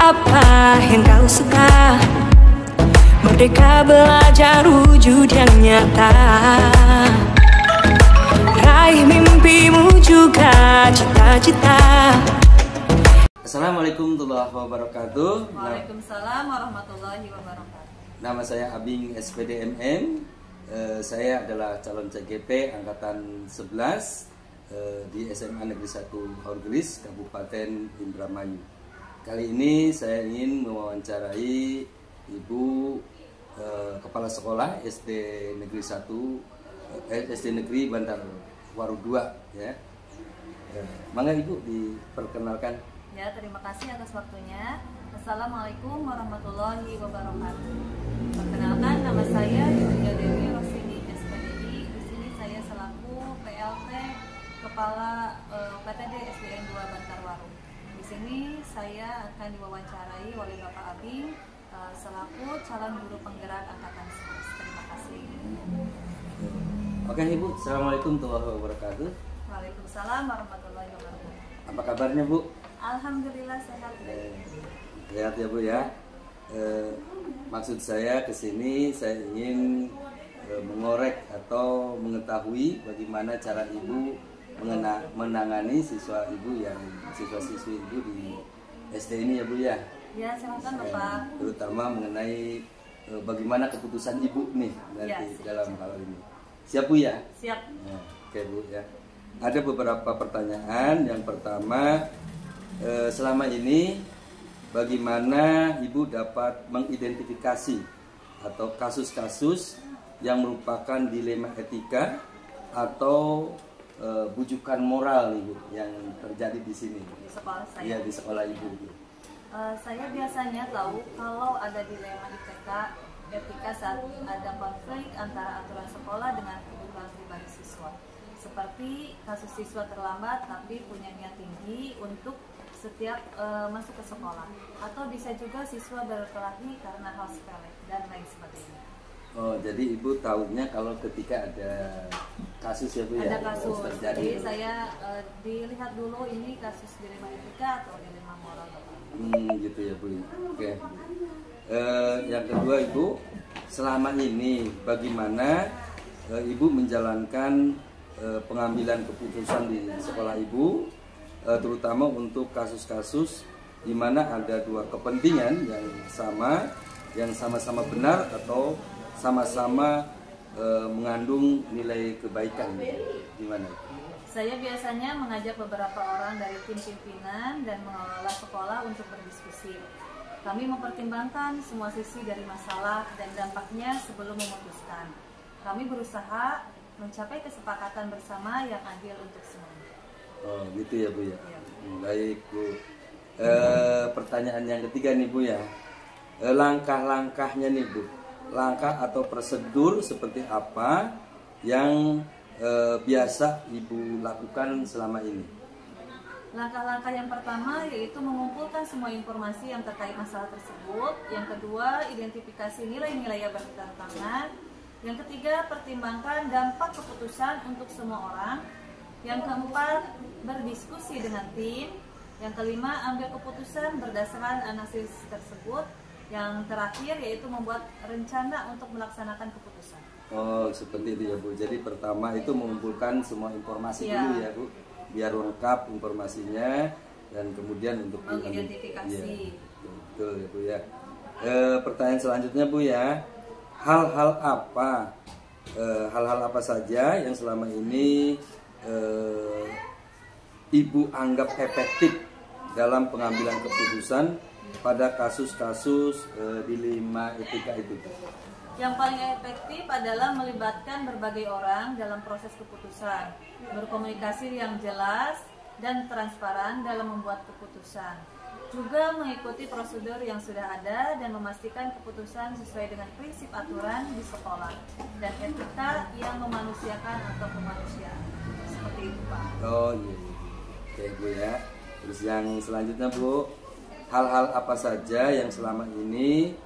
apa yang kau suka. Merdeka belajar wujud yang nyata. Raih mimpimu juga cita-cita. Assalamualaikum warahmatullahi wabarakatuh. Waalaikumsalam warahmatullahi wabarakatuh. Nama saya Abing SPDMM. Saya adalah calon CGP angkatan 11 di SMA Negeri 1 Horgelis, Kabupaten Indramayu. Kali ini saya ingin mewawancarai Ibu Kepala Sekolah SD Negeri 1 SD Negeri Bantar Waru 2 ya. Mangga Ibu diperkenalkan. Ya, terima kasih atas waktunya. Assalamualaikum warahmatullahi wabarakatuh. Perkenalkan, nama saya Yulia Dewi Rosini SPDI. Di sini saya selaku PLT Kepala PTD SDN 2 Bantar Waru. Di sini saya akan diwawancarai oleh Bapak Abing selaku calon guru penggerak angkatan 11. Terima kasih. Oke Ibu, Assalamualaikum warahmatullahi wabarakatuh. Waalaikumsalam warahmatullahi wabarakatuh. Apa kabarnya Bu? Alhamdulillah sehat. Sehat ya Bu ya. Maksud saya kesini saya ingin mengorek atau mengetahui bagaimana cara Ibu menangani siswa-siswi Ibu di SD ini ya Bu ya. Ya, silakan Bapak. Terutama mengenai bagaimana keputusan Ibu nih nanti ya, dalam hal ini. Siap Bu ya? Siap. Nah, oke Bu ya. Ada beberapa pertanyaan. Yang pertama, selama ini bagaimana Ibu dapat mengidentifikasi atau kasus-kasus yang merupakan dilema etika atau bujukan moral Ibu yang terjadi di sini? Di sekolah saya. Iya, di sekolah Ibu. Saya biasanya tahu kalau ada dilema etika saat ada konflik antara aturan sekolah dengan kebutuhan pribadi siswa. Seperti kasus siswa terlambat tapi punya niat tinggi untuk setiap masuk ke sekolah, atau bisa juga siswa berkelahi karena hal sepele dan lain sebagainya. Oh, jadi Ibu tahunya kalau ketika ada kasus ya Bu ya? Ada kasus, terjadi. Jadi saya dilihat dulu ini kasus dilema etika atau dilema moral. Gitu ya Bu. Oke. Yang kedua Ibu, selama ini bagaimana Ibu menjalankan pengambilan keputusan di sekolah Ibu, terutama untuk kasus-kasus di mana ada dua kepentingan yang sama-sama benar atau sama-sama mengandung nilai kebaikan. Gimana? Saya biasanya mengajak beberapa orang dari tim pimpinan dan mengelola sekolah untuk berdiskusi. Kami mempertimbangkan semua sisi dari masalah dan dampaknya sebelum memutuskan. Kami berusaha mencapai kesepakatan bersama yang adil untuk semua. Oh gitu ya Bu ya. Ya. Baik Bu. Pertanyaan yang ketiga nih Bu ya. Langkah-langkahnya nih Bu. Langkah atau prosedur seperti apa yang biasa Ibu lakukan selama ini? Langkah-langkah yang pertama yaitu mengumpulkan semua informasi yang terkait masalah tersebut. Yang kedua, identifikasi nilai-nilai yang bertentangan. Yang ketiga, pertimbangkan dampak keputusan untuk semua orang. Yang keempat, berdiskusi dengan tim. Yang kelima, ambil keputusan berdasarkan analisis tersebut. Yang terakhir yaitu membuat rencana untuk melaksanakan keputusan. Oh, seperti itu ya Bu. Jadi pertama itu mengumpulkan semua informasi dulu ya Bu, biar lengkap informasinya dan kemudian untuk mengidentifikasi. Ya, betul ya Bu ya. Pertanyaan selanjutnya Bu ya. Hal-hal apa saja yang selama ini Ibu anggap efektif dalam pengambilan keputusan pada kasus-kasus dilema etika itu? Yang paling efektif adalah melibatkan berbagai orang dalam proses keputusan, berkomunikasi yang jelas dan transparan dalam membuat keputusan, juga mengikuti prosedur yang sudah ada dan memastikan keputusan sesuai dengan prinsip aturan di sekolah dan etika yang memanusiakan atau kemanusiaan. Seperti itu Pak. Oh iya. Oke Bu ya. Terus yang selanjutnya Bu, hal-hal apa saja yang selama ini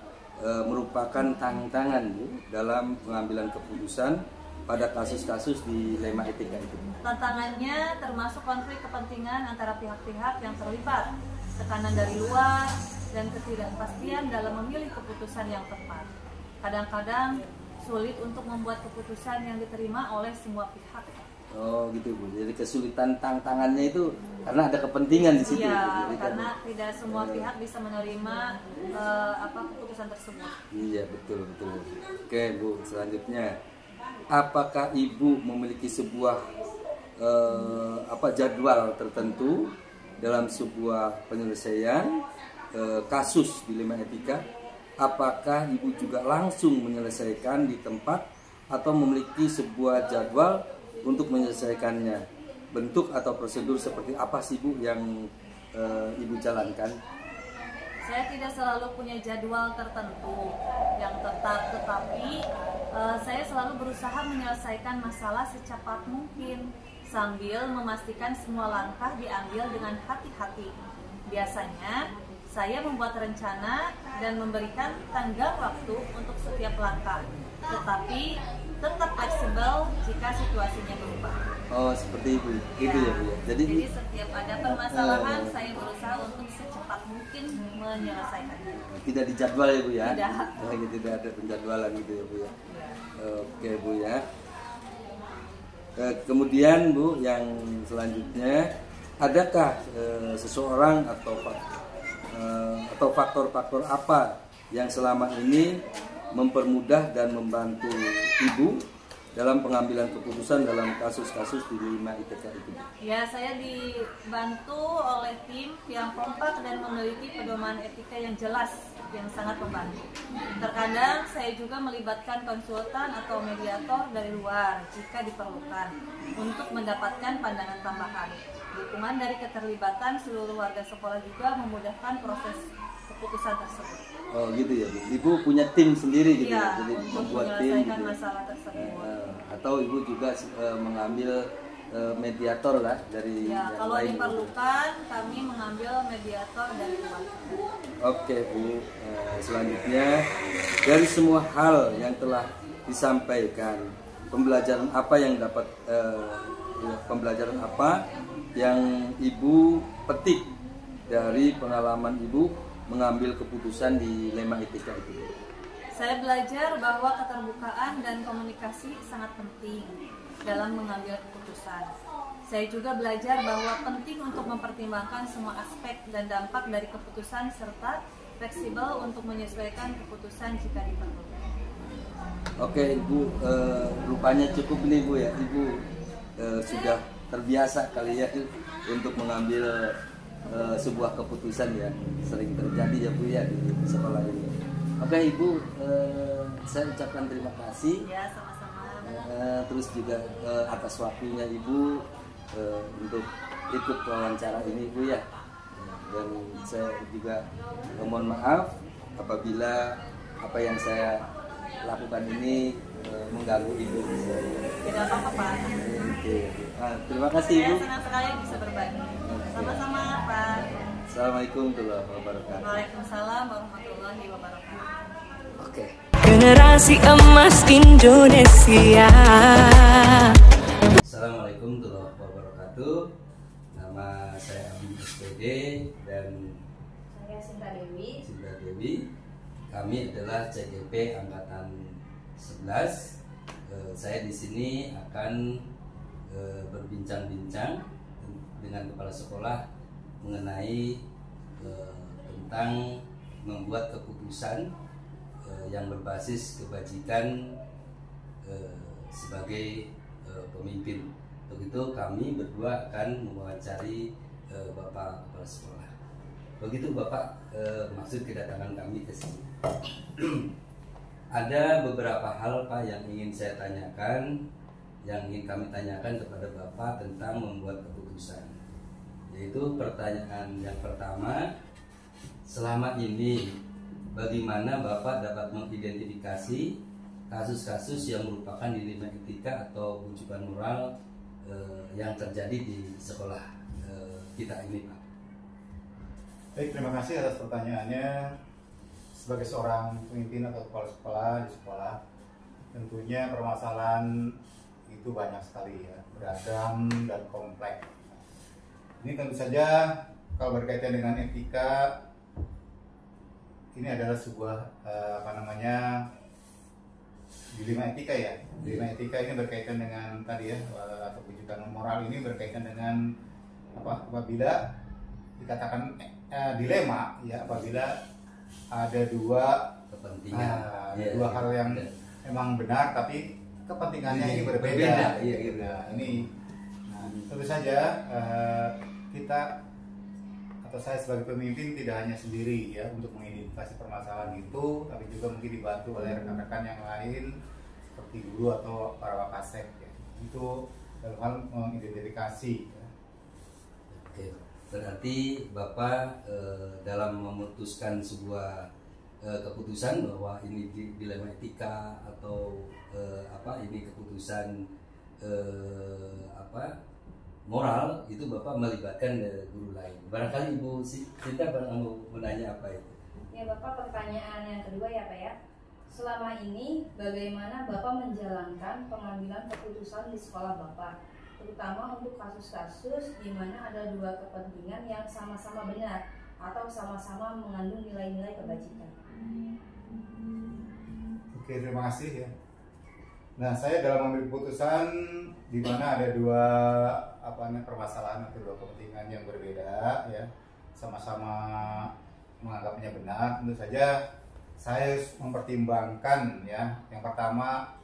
merupakan tantangan Bu dalam pengambilan keputusan pada kasus-kasus dilema etika itu? Tantangannya termasuk konflik kepentingan antara pihak-pihak yang terlibat, tekanan dari luar, dan ketidakpastian dalam memilih keputusan yang tepat. Kadang-kadang sulit untuk membuat keputusan yang diterima oleh semua pihak. Oh gitu Bu, jadi kesulitan tantangannya itu karena ada kepentingan di situ. Iya, karena tidak semua pihak bisa menerima keputusan tersebut. Iya betul. Oke Bu, selanjutnya apakah Ibu memiliki sebuah jadwal tertentu dalam sebuah penyelesaian kasus dilema etika? Apakah Ibu juga langsung menyelesaikan di tempat atau memiliki sebuah jadwal untuk menyelesaikannya? Bentuk atau prosedur seperti apa sih Bu yang Ibu jalankan? Saya tidak selalu punya jadwal tertentu yang tetap, tetapi saya selalu berusaha menyelesaikan masalah secepat mungkin sambil memastikan semua langkah diambil dengan hati-hati. Biasanya saya membuat rencana dan memberikan tenggang waktu untuk setiap langkah, tetapi tetap fleksibel jika situasinya berubah. Oh seperti itu, gitu ya Bu ya. Jadi setiap ada permasalahan saya berusaha untuk secepat mungkin menyelesaikannya. Tidak dijadwal ya Bu ya? Tidak. Tidak ada penjadwalan gitu ya Bu ya. Oke Bu ya. Kemudian Bu, yang selanjutnya, adakah seseorang atau faktor-faktor apa yang selama ini mempermudah dan membantu Ibu dalam pengambilan keputusan dalam kasus-kasus di dilema ITK itu? Ya, saya dibantu oleh tim yang kompak dan memiliki pedoman etika yang jelas, yang sangat membantu. Terkadang saya juga melibatkan konsultan atau mediator dari luar jika diperlukan untuk mendapatkan pandangan tambahan. Dukungan dari keterlibatan seluruh warga sekolah juga memudahkan proses keputusan tersebut. Oh gitu ya Bu. Ibu punya tim sendiri gitu ya, jadi membuat tim gitu. Masalah tersebut. Atau Ibu juga mengambil mediator lah dari ya, yang kalau lain. diperlukan kami mengambil mediator dari luar. Oke Bu, selanjutnya dari semua hal yang telah disampaikan, pembelajaran apa yang Ibu petik dari pengalaman Ibu mengambil keputusan di dilema etika itu? Saya belajar bahwa keterbukaan dan komunikasi sangat penting dalam mengambil keputusan. Saya juga belajar bahwa penting untuk mempertimbangkan semua aspek dan dampak dari keputusan serta fleksibel untuk menyesuaikan keputusan jika diperlukan. Oke Ibu, rupanya cukup nih Bu ya. Ibu sudah terbiasa kali ya untuk mengambil sebuah keputusan ya, sering terjadi ya Bu ya di sekolah ini. Oke Ibu, saya ucapkan terima kasih. Ya, sama-sama. Terus juga atas waktunya Ibu untuk ikut wawancara ini Bu ya. Dan saya juga mohon maaf apabila apa yang saya lakukan ini mengganggu Ibu. Tidak apa-apa Pak. Oke. Terima kasih Ibu. Saya senang sekali bisa berbagi. Sama-sama Pak. Assalamualaikum warahmatullahi wabarakatuh. Waalaikumsalam warahmatullahi wabarakatuh. Oke. Generasi emas Indonesia. Assalamualaikum warahmatullahi wabarakatuh. Nama saya Abi SPD dan Saya Sinta Dewi. Kami adalah CGP angkatan 11. Saya di sini akan berbincang-bincang dengan kepala sekolah mengenai tentang membuat keputusan yang berbasis kebajikan sebagai pemimpin. Untuk itu kami berdua akan mewawancari Bapak kepala sekolah. Begitu Bapak, maksud kedatangan kami ke sini. Ada beberapa hal Pak yang ingin saya tanyakan, yang ingin kami tanyakan kepada Bapak tentang membuat keputusan. Yaitu pertanyaan yang pertama, selama ini bagaimana Bapak dapat mengidentifikasi kasus-kasus yang merupakan dilema etika atau bujukan moral yang terjadi di sekolah kita ini Pak? Baik, terima kasih atas pertanyaannya. Sebagai seorang pemimpin atau kepala sekolah di sekolah, tentunya permasalahan itu banyak sekali ya, beragam dan kompleks. Ini tentu saja kalau berkaitan dengan etika, ini adalah sebuah apa namanya, dilema etika ya. Dilema etika ini berkaitan dengan tadi ya, atau wujudkan moral ini berkaitan dengan apabila dikatakan dilema ya, apabila ada dua kepentingan, dua hal yang memang benar tapi kepentingannya ini berbeda. Gitu. Nah, ini tentu saja kita atau saya sebagai pemimpin tidak hanya sendiri ya untuk mengidentifikasi permasalahan itu, tapi juga mungkin dibantu oleh rekan-rekan yang lain seperti guru atau para wakasek ya. Itu dalam hal mengidentifikasi ya. Oke, berarti Bapak dalam memutuskan sebuah keputusan bahwa ini dilema etika atau ini keputusan moral, itu Bapak melibatkan guru lain. Barangkali Ibu Sinta mau menanya apa itu? Ya Bapak, pertanyaan yang kedua ya Pak ya. Selama ini bagaimana Bapak menjalankan pengambilan keputusan di sekolah Bapak, terutama untuk kasus-kasus di mana ada dua kepentingan yang sama-sama benar atau sama-sama mengandung nilai-nilai kebajikan? Oke, terima kasih ya. Nah, saya dalam mengambil keputusan di mana ada dua permasalahan atau dua kepentingan yang berbeda ya, sama-sama menganggapnya benar, tentu saja saya mempertimbangkan ya. Yang pertama,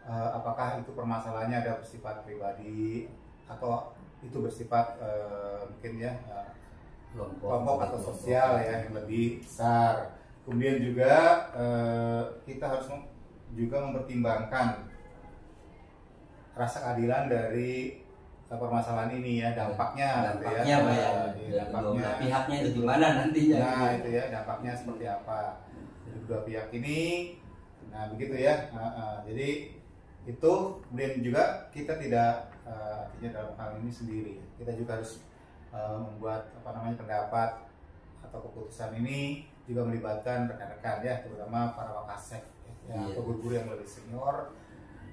apakah itu permasalahannya ada bersifat pribadi atau itu bersifat mungkin ya kelompok atau sosial ya yang lebih besar. Kemudian juga kita harus juga mempertimbangkan rasa keadilan dari permasalahan ini ya, dampaknya dampaknya pihaknya itu gimana nantinya. Nah, itu ya, dampaknya seperti apa dari kedua pihak ini. Nah, begitu ya. Jadi itu kemudian juga kita tidak artinya dalam hal ini sendiri. Kita juga harus membuat pendapat atau keputusan ini juga melibatkan rekan-rekan ya, terutama para wakasek ya, atau guru-guru yang lebih senior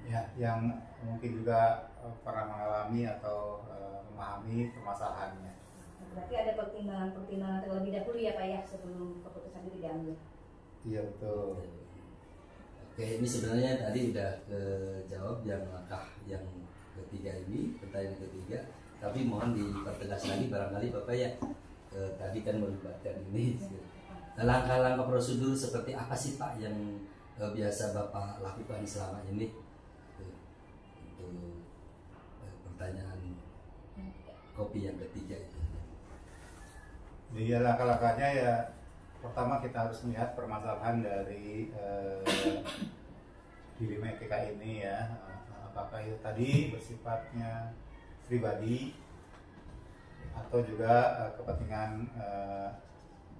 ya, yang mungkin juga pernah mengalami atau memahami permasalahannya. Berarti ada pertimbangan terlebih dahulu ya Pak ya, sebelum keputusan itu diambil. Iya, betul. Oke, ini sebenarnya tadi udah jawab yang langkah yang ketiga ini, pertanyaan ketiga. Tapi mohon dipertegas lagi barangkali Bapak ya, tadi kan melibatkan ini. Langkah-langkah prosedur seperti apa sih Pak yang biasa Bapak lakukan selama ini? Untuk pertanyaan kopi yang ketiga itu. Iya, langkah-langkahnya ya, pertama kita harus melihat permasalahan dari dilema etika ini ya, apakah itu tadi bersifatnya pribadi atau juga kepentingan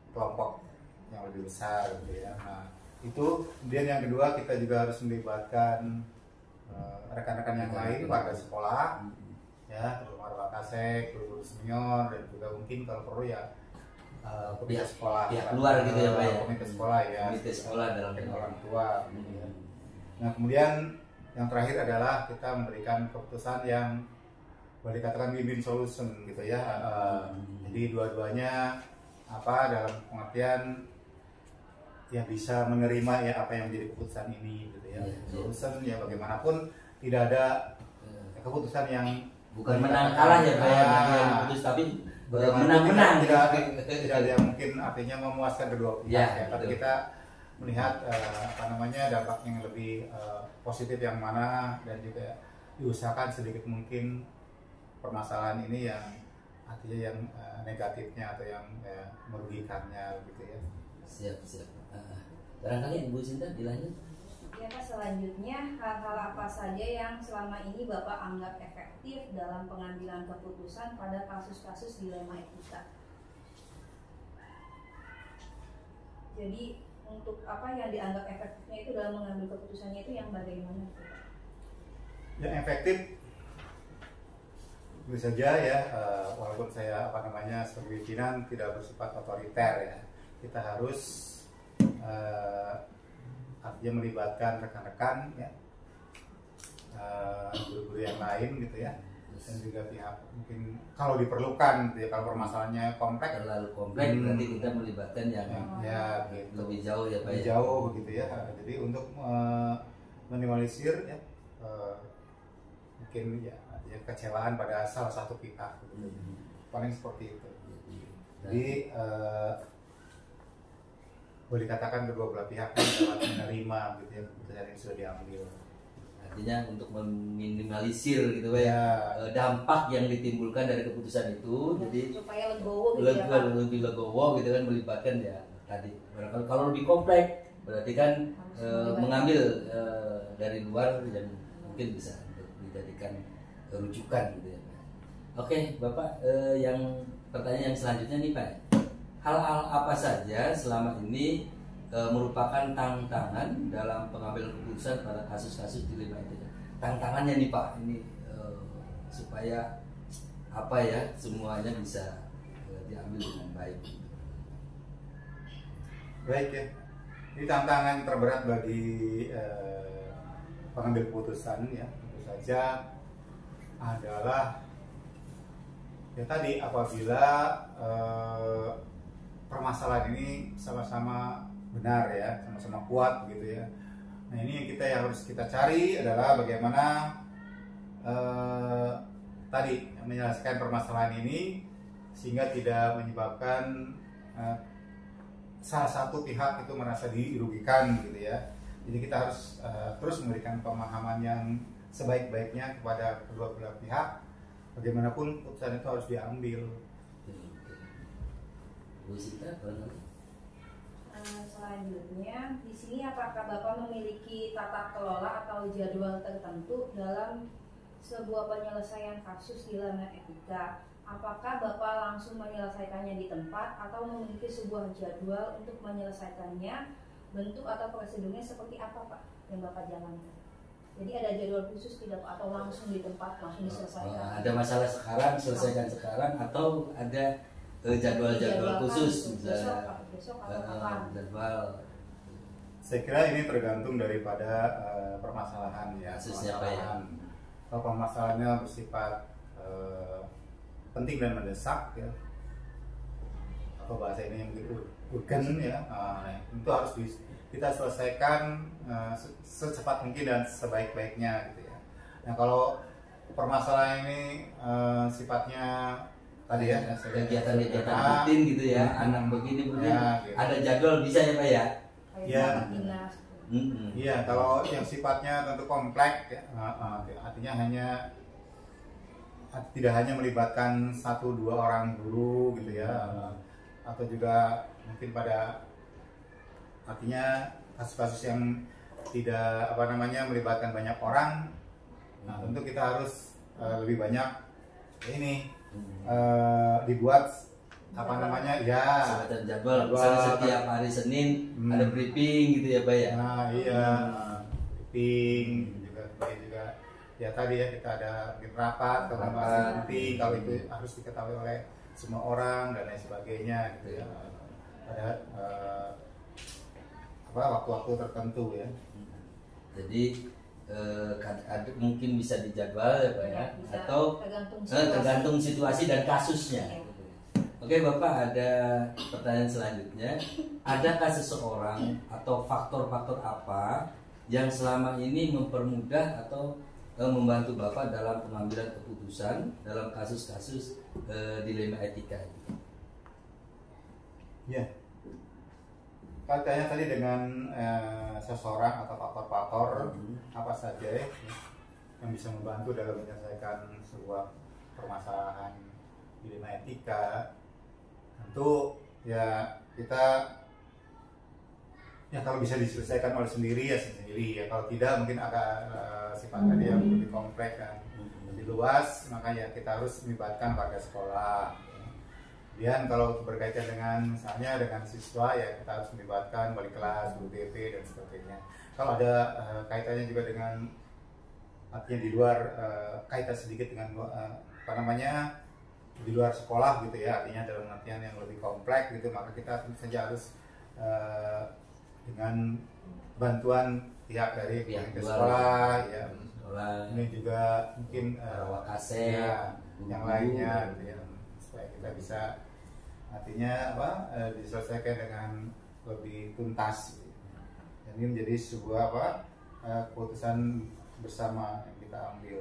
kelompok yang lebih besar gitu ya. Nah, itu kemudian yang kedua, kita juga harus melibatkan rekan-rekan yang lain, warga sekolah ya, terutama wakasek, guru senior, dan juga mungkin kalau perlu ya komite sekolah, pihak luar gitu ya Pak ya, komite sekolah ya, komite sekolah dalam orang tua gitu ya. Nah, kemudian yang terakhir adalah kita memberikan keputusan yang boleh dikatakan win-win solution gitu ya. Jadi dua-duanya dalam pengertian yang bisa menerima ya apa yang menjadi keputusan ini gitu ya. Solution ya, bagaimanapun tidak ada keputusan yang bukan menang kalah ya Pak ya, yang putus, tapi menang-menang. Tidak ada yang mungkin artinya memuaskan kedua pihak ya, tapi kita melihat dampak yang lebih positif yang mana, dan juga diusahakan sedikit mungkin permasalahan ini yang artinya yang negatifnya atau yang merugikannya gitu ya. Siap. Barangkali Ibu Sinta dilanjut. Ya Pak, selanjutnya hal-hal apa saja yang selama ini Bapak anggap efektif dalam pengambilan keputusan pada kasus-kasus dilema etika? Jadi untuk apa yang dianggap efektifnya itu dalam mengambil keputusannya itu yang bagaimana? Yang efektif tentu saja ya, walaupun saya sebagai pimpinan tidak bersifat otoriter ya, kita harus artinya melibatkan rekan-rekan ya, guru-guru yang lain gitu ya, dan juga pihak mungkin kalau diperlukan gitu ya, kalau permasalahannya kompleks terlalu kompleks berarti kita melibatkan yang ya gitu. lebih jauh ya Pak lebih ya. jauh begitu ya. Jadi untuk minimalisir ya mungkin ya kekecewaan pada salah satu pihak gitu. Paling seperti itu. Jadi boleh dikatakan kedua belah pihak dapat menerima gitu ya keputusan yang sudah diambil. Artinya untuk meminimalisir gitu Pak ya, dampak yang ditimbulkan dari keputusan itu, jadi supaya legowo gitu ya Pak. lebih legowo gitu kan, melibatkan ya tadi. Kalau lebih kompleks berarti kan mengambil dari luar yang mungkin bisa untuk dijadikan rujukan gitu ya Pak. Oke Bapak, yang pertanyaan yang selanjutnya nih Pak, hal-hal apa saja selama ini merupakan tantangan dalam pengambilan keputusan pada kasus-kasus dilema itu? Tantangannya nih Pak, ini supaya apa ya, semuanya bisa diambil dengan baik. Baik ya, ini tantangan terberat bagi pengambil keputusan ya tentu saja adalah ya tadi apabila permasalahan ini sama-sama benar ya, sama-sama kuat gitu ya. Nah ini yang harus kita cari adalah bagaimana tadi menyelesaikan permasalahan ini sehingga tidak menyebabkan salah satu pihak itu merasa dirugikan gitu ya. Jadi kita harus terus memberikan pemahaman yang sebaik-baiknya kepada kedua belah pihak. Bagaimanapun keputusan itu harus diambil. Bu Sita, selanjutnya di sini apakah Bapak memiliki tata kelola atau jadwal tertentu dalam sebuah penyelesaian kasus dilema etika? Apakah Bapak langsung menyelesaikannya di tempat atau memiliki sebuah jadwal untuk menyelesaikannya? Bentuk atau prosedurnya seperti apa Pak yang Bapak jalankan? Jadi ada jadwal khusus tidak Pak, atau langsung di tempat langsung diselesaikan? Ada masalah sekarang, selesaikan sekarang, atau ada jadwal khusus misalnya besok atau kapan? Jadwal. Saya kira ini tergantung daripada permasalahan ya. Kasusnya Pak ya. Kalau permasalahannya bersifat penting dan mendesak ya, atau bahasa ini yang urgen ya, itu harus kita selesaikan secepat mungkin dan sebaik-baiknya gitu ya. Nah kalau permasalahan ini sifatnya tadi ya kegiatan-kegiatan rutin gitu ya, anak begini ya, gitu. Ada jadwal bisa ya Pak ya? Iya. Iya, kalau yang sifatnya tentu kompleks ya, artinya tidak hanya melibatkan 1-2 orang guru gitu ya, atau juga mungkin pada artinya kasus-kasus yang tidak melibatkan banyak orang. Nah tentu kita harus lebih banyak ini dibuat jadwal misalnya setiap hari Senin ada briefing gitu ya Pak ya. Nah iya, briefing juga ya tadi ya, kita ada rapat kalau penting, kalau itu harus diketahui oleh semua orang dan lain sebagainya gitu ya. Ada waktu-waktu tertentu ya. Jadi mungkin bisa dijadwal ya Pak ya, atau tergantung situasi dan kasusnya. Oke Bapak, ada pertanyaan selanjutnya. Adakah seseorang atau faktor-faktor apa yang selama ini mempermudah atau membantu Bapak dalam pengambilan keputusan dalam kasus-kasus dilema etika? Ya, katanya tadi dengan seseorang atau faktor-faktor apa saja ya, yang bisa membantu dalam menyelesaikan sebuah permasalahan dilema etika. Tentu ya kita ya kalau bisa diselesaikan oleh sendiri ya sendiri ya, kalau tidak mungkin agak sifatnya dia lebih kompleks kan, lebih luas, makanya kita harus melibatkan warga sekolah. Kemudian kalau berkaitan dengan misalnya dengan siswa ya kita harus melibatkan wali kelas, guru BP dan sebagainya. Kalau ada kaitannya juga dengan artinya di luar kaitan sedikit dengan di luar sekolah gitu ya, artinya dalam artian yang lebih kompleks gitu, maka kita tentu saja harus dengan bantuan pihak dari Pihak ke luar, sekolah, ya. sekolah, Ini juga mungkin Wakasep, ya, yang guru. lainnya, gitu ya, supaya kita bisa artinya diselesaikan dengan lebih tuntas. Dan ini menjadi sebuah keputusan bersama yang kita ambil.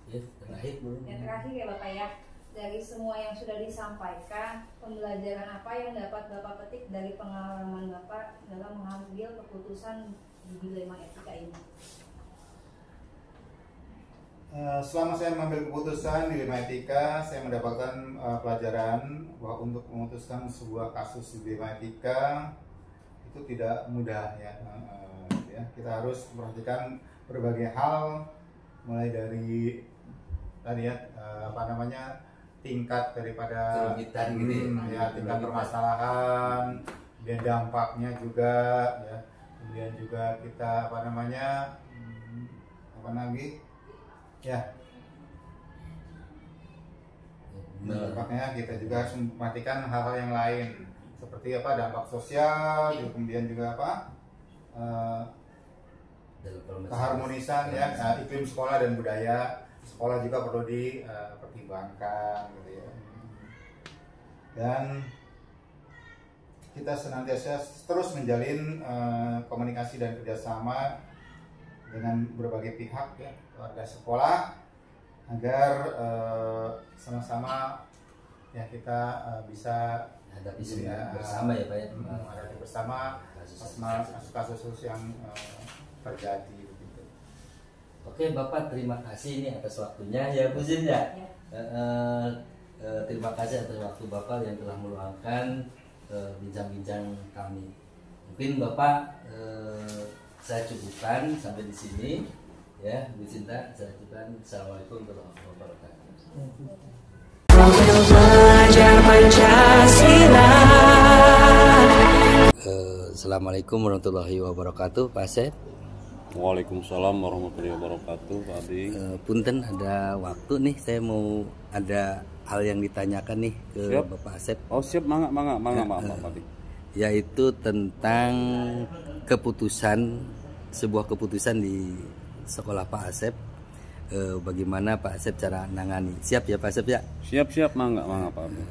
Ya, terakhir belum. Yang terakhir ya Bapak ya, dari semua yang sudah disampaikan, pembelajaran apa yang dapat Bapak petik dari pengalaman Bapak dalam mengambil keputusan di dilema etika ini? Selama saya mengambil keputusan di dilema etika, saya mendapatkan pelajaran bahwa untuk memutuskan sebuah kasus di dilema etika itu tidak mudah ya. Kita harus memperhatikan berbagai hal, mulai dari tadi ya tingkat daripada Kerumitan gitu ya, tingkat permasalahan, kemudian dampaknya juga ya, kemudian juga kita ya, dampaknya kita juga harus memperhatikan hal-hal yang lain seperti dampak sosial, kemudian juga keharmonisan ya, iklim sekolah dan budaya sekolah juga perlu dipertimbangkan gitu ya. Dan kita senantiasa terus menjalin komunikasi dan kerjasama dengan berbagai pihak ya, keluarga sekolah, agar sama-sama ya kita bisa hadapi bersama ya Pak ya. Menghadapi bersama kasus-kasus yang terjadi begitu. Oke Bapak, terima kasih ini atas waktunya ya Bu Zin ya. Terima kasih atas waktu Bapak yang telah meluangkan bincang-bincang kami. Mungkin Bapak saya cukupkan sampai di sini ya Bu Cinta, saya cukupkan. Assalamualaikum warahmatullahi wabarakatuh. Belajar Pancasila. Assalamualaikum warahmatullahi wabarakatuh, Pak Asep. Waalaikumsalam warahmatullahi wabarakatuh, Pak Adi. Punten, ada waktu nih, saya mau ada hal yang ditanyakan nih ke Siap. Bapak Asep. Oh siap, mangga Pak Adi. Yaitu tentang sebuah keputusan di sekolah Pak Asep. Bagaimana Pak Asep cara nangani? Siap ya Pak Asep ya? Siap, mangga Pak Adi.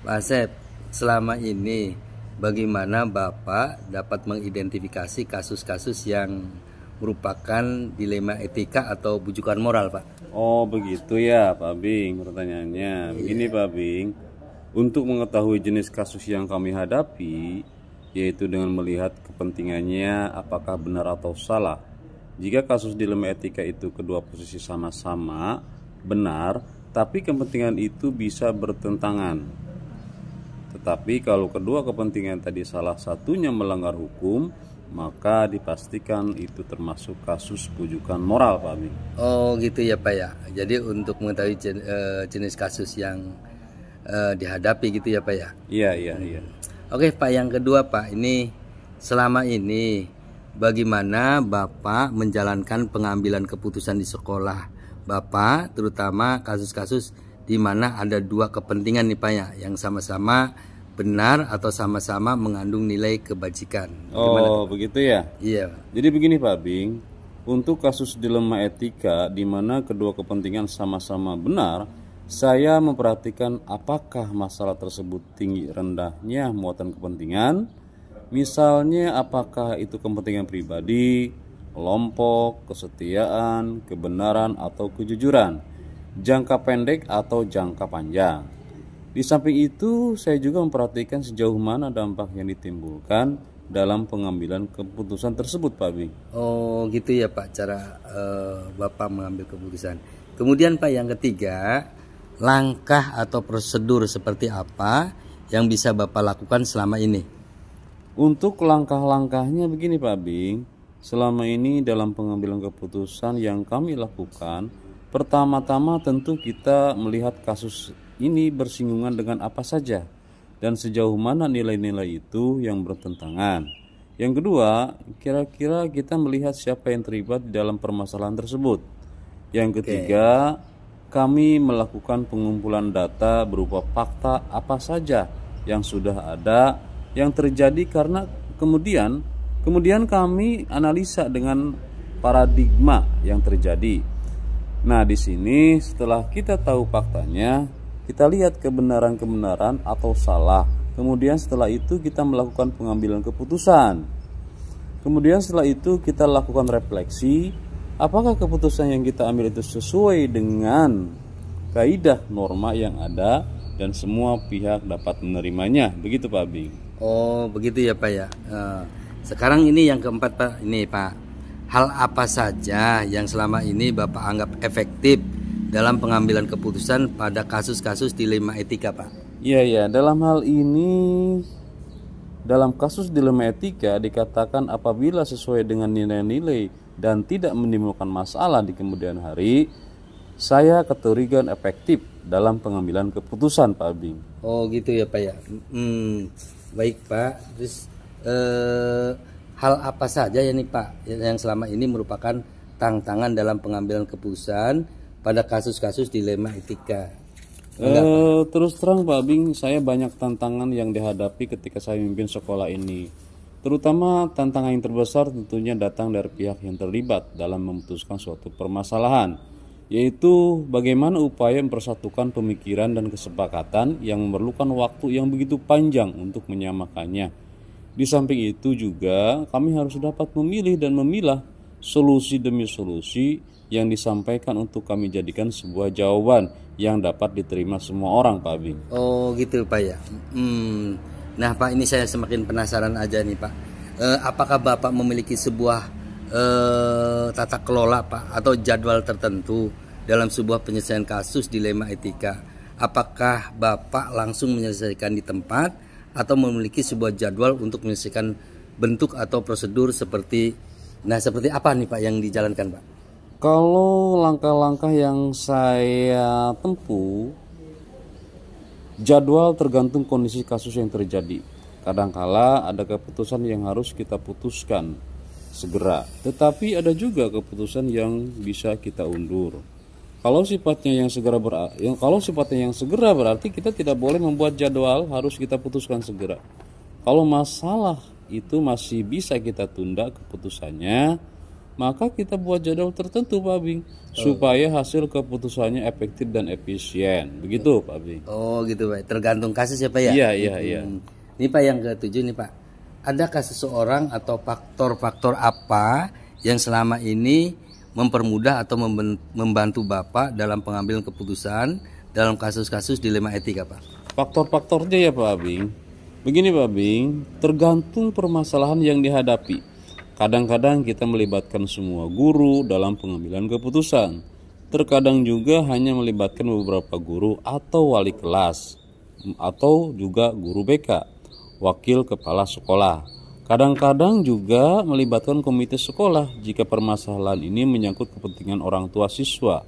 Pak Asep, selama ini bagaimana Bapak dapat mengidentifikasi kasus-kasus yang merupakan dilema etika atau bujukan moral, Pak? Oh begitu ya Pak Bing, pertanyaannya. Begini Pak Bing, untuk mengetahui jenis kasus yang kami hadapi, yaitu dengan melihat kepentingannya apakah benar atau salah. Jika kasus dilema etika itu kedua posisi sama-sama benar, tapi kepentingan itu bisa bertentangan. Tetapi kalau kedua kepentingan tadi salah satunya melanggar hukum, maka dipastikan itu termasuk kasus bujukan moral, Pak Bing. Oh gitu ya Pak ya. Jadi untuk mengetahui jenis kasus yang dihadapi gitu ya Pak ya. Iya. Oke Pak, yang kedua Pak, ini selama ini bagaimana Bapak menjalankan pengambilan keputusan di sekolah Bapak, terutama kasus-kasus di mana ada dua kepentingan nih Pak ya, yang sama-sama benar atau sama-sama mengandung nilai kebajikan. Oh begitu ya. Iya. Jadi begini Pak Bing, untuk kasus dilema etika di mana kedua kepentingan sama-sama benar, saya memperhatikan apakah masalah tersebut tinggi rendahnya muatan kepentingan. Misalnya apakah itu kepentingan pribadi, kelompok, kesetiaan, kebenaran atau kejujuran, jangka pendek atau jangka panjang. Di samping itu, saya juga memperhatikan sejauh mana dampak yang ditimbulkan dalam pengambilan keputusan tersebut, Pak Bing. Oh gitu ya Pak, cara Bapak mengambil keputusan. Kemudian Pak, yang ketiga, langkah atau prosedur seperti apa yang bisa Bapak lakukan selama ini? Untuk langkah-langkahnya begini Pak Bing, selama ini dalam pengambilan keputusan yang kami lakukan, pertama-tama tentu kita melihat kasus ini bersinggungan dengan apa saja dan sejauh mana nilai-nilai itu yang bertentangan. Yang kedua, kira-kira kita melihat siapa yang terlibat di dalam permasalahan tersebut. Yang ketiga, kami melakukan pengumpulan data berupa fakta apa saja yang sudah ada yang terjadi karena kemudian kami analisa dengan paradigma yang terjadi. Nah, di sini setelah kita tahu faktanya, kita lihat kebenaran-kebenaran atau salah. Kemudian setelah itu kita melakukan pengambilan keputusan. Kemudian setelah itu kita lakukan refleksi, apakah keputusan yang kita ambil itu sesuai dengan kaidah norma yang ada dan semua pihak dapat menerimanya. Begitu Pak Bing. Oh, begitu ya Pak ya. Sekarang ini yang keempat Pak. Ini Pak, hal apa saja yang selama ini Bapak anggap efektif dalam pengambilan keputusan pada kasus-kasus dilema etika Pak? Iya, dalam hal ini, dalam kasus dilema etika dikatakan apabila sesuai dengan nilai-nilai dan tidak menimbulkan masalah di kemudian hari, saya kategorikan efektif dalam pengambilan keputusan Pak Bing. Oh gitu ya Pak ya. Baik Pak. Terus hal apa saja ya nih Pak yang selama ini merupakan tantangan dalam pengambilan keputusan pada kasus-kasus dilema etika? Terus terang Pak Bing, saya banyak tantangan yang dihadapi ketika saya memimpin sekolah ini. Terutama tantangan yang terbesar tentunya datang dari pihak yang terlibat dalam memutuskan suatu permasalahan, yaitu bagaimana upaya mempersatukan pemikiran dan kesepakatan yang memerlukan waktu yang begitu panjang untuk menyamakannya. Di samping itu juga kami harus dapat memilih dan memilah solusi demi solusi yang disampaikan untuk kami jadikan sebuah jawaban yang dapat diterima semua orang Pak Bing. Oh gitu Pak ya. Nah Pak, ini saya semakin penasaran aja nih Pak. Apakah Bapak memiliki sebuah tata kelola Pak atau jadwal tertentu dalam sebuah penyelesaian kasus dilema etika? Apakah Bapak langsung menyelesaikan di tempat atau memiliki sebuah jadwal untuk menyelesaikan bentuk atau prosedur seperti apa nih Pak yang dijalankan Pak? Kalau langkah-langkah yang saya tempuh, jadwal tergantung kondisi kasus yang terjadi. Kadangkala ada keputusan yang harus kita putuskan segera, tetapi ada juga keputusan yang bisa kita undur. Kalau sifatnya yang segera berarti kita tidak boleh membuat jadwal harus kita putuskan segera. Kalau masalah itu masih bisa kita tunda keputusannya, maka kita buat jadwal tertentu Pak Bing, supaya hasil keputusannya efektif dan efisien. Begitu Pak Bing. Oh gitu Pak, tergantung kasus ya Pak ya? Iya. Ini Pak yang ketujuh nih Pak, adakah seseorang atau faktor-faktor apa yang selama ini mempermudah atau membantu Bapak dalam pengambilan keputusan dalam kasus-kasus dilema etika Pak? Faktor-faktornya ya Pak Bing, begini Pak Bing, tergantung permasalahan yang dihadapi. Kadang-kadang kita melibatkan semua guru dalam pengambilan keputusan. Terkadang juga hanya melibatkan beberapa guru atau wali kelas, atau juga guru BK, wakil kepala sekolah. Kadang-kadang juga melibatkan komite sekolah jika permasalahan ini menyangkut kepentingan orang tua siswa.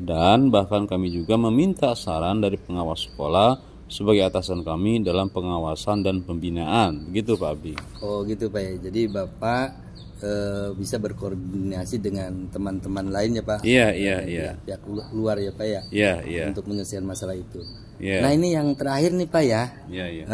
Dan bahkan kami juga meminta saran dari pengawas sekolah sebagai atasan kami dalam pengawasan dan pembinaan. Begitu Pak Abi. Oh gitu Pak ya. Jadi Bapak bisa berkoordinasi dengan teman-teman lain ya Pak? Iya. Pihak luar ya Pak ya? Iya. Untuk menyelesaikan masalah itu. Yeah. Nah ini yang terakhir nih Pak ya. Iya.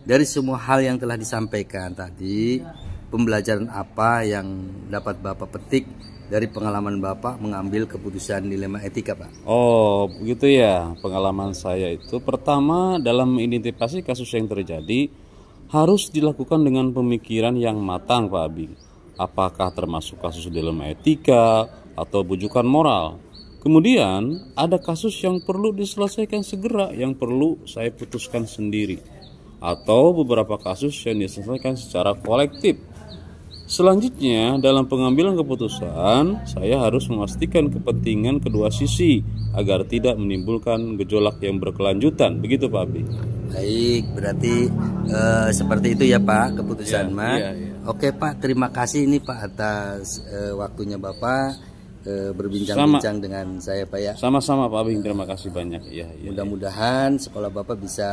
Dari semua hal yang telah disampaikan tadi, pembelajaran apa yang dapat Bapak petik dari pengalaman Bapak mengambil keputusan dilema etika Pak? Oh begitu ya, pengalaman saya itu pertama dalam mengidentifikasi kasus yang terjadi harus dilakukan dengan pemikiran yang matang Pak Abi. Apakah termasuk kasus dilema etika atau bujukan moral? Kemudian ada kasus yang perlu diselesaikan segera, yang perlu saya putuskan sendiri, atau beberapa kasus yang diselesaikan secara kolektif. Selanjutnya dalam pengambilan keputusan saya harus memastikan kepentingan kedua sisi agar tidak menimbulkan gejolak yang berkelanjutan. Begitu Pak Abi. Baik, berarti seperti itu ya Pak keputusan Iya. Oke Pak, terima kasih ini Pak atas waktunya Bapak berbincang-bincang dengan saya Pak ya. Sama-sama Pak Abing, terima kasih banyak. Mudah-mudahan sekolah Bapak bisa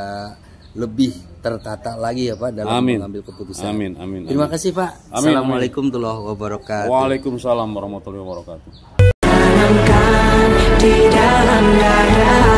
lebih tertata lagi ya Pak dalam mengambil keputusan. Amin. Terima kasih Pak. Assalamualaikum warahmatullahi wabarakatuh. Waalaikumsalam warahmatullahi wabarakatuh. Tanamkan di dalam dada